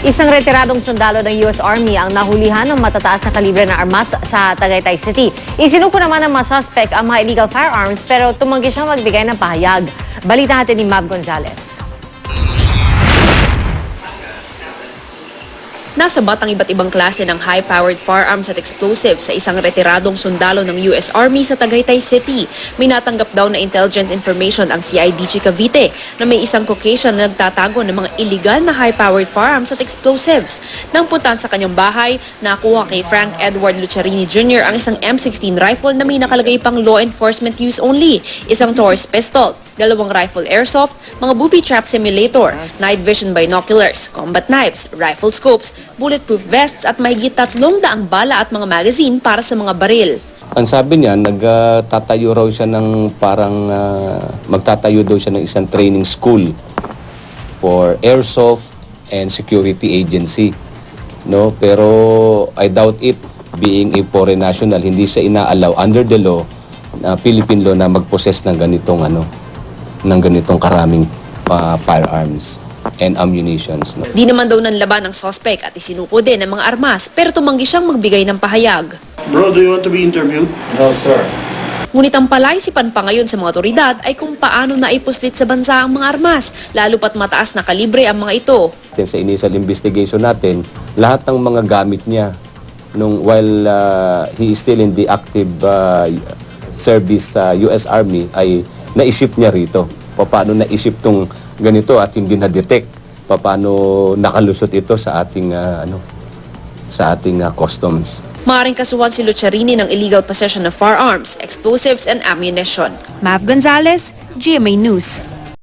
Isang retiradong sundalo ng US Army ang nahulihan ng matataas na kalibre ng armas sa Tagaytay City. Isinuko naman ng mga suspect ang mga illegal firearms pero tumanggi siyang magbigay ng pahayag. Balita natin ni Mav Gonzalez. Nasa batang iba't ibang klase ng high-powered firearms at explosives sa isang retiradong sundalo ng US Army sa Tagaytay City. May natanggap daw na intelligence information ang CIDG Cavite na may isang Caucasian na nagtatago ng mga illegal na high-powered firearms at explosives. Nang puntahan sa kanyang bahay, nakuha kay Frank Edward Lucharini Jr. ang isang M16 rifle na may nakalagay pang law enforcement use only, isang Taurus pistol, 2 rifle airsoft, mga booby trap simulator, night vision binoculars, combat knives, rifle scopes, bulletproof vests at mahigit 300 bala at mga magazine para sa mga baril. Ang sabi niya, nagtatayo raw siya ng magtatayo daw siya ng isang training school for airsoft and security agency. No? Pero I doubt it, being a foreign national, hindi siya inaalaw under the law, Philippine law na mag-possess ng ganitong karaming firearms and ammunitions. No? Di naman daw nanlaban ng suspect at isinuko din ang mga armas pero tumanggi siyang magbigay ng pahayag. Bro, do you want to be interviewed? No, sir. Ngunit ang palaisipan pa ngayon sa mga otoridad ay kung paano naipuslit sa bansa ang mga armas, lalo pat mataas na kalibre ang mga ito. Sa initial investigation natin, lahat ng mga gamit niya while he is still in the active service sa US Army ay na-ship niya rito. Paano na-ship tong ganito at hindi na-detect? Paano nakalusot ito sa ating customs? Maaaring kasuhan si Lucharini ng illegal possession of firearms, explosives and ammunition. Mav Gonzalez, GMA News.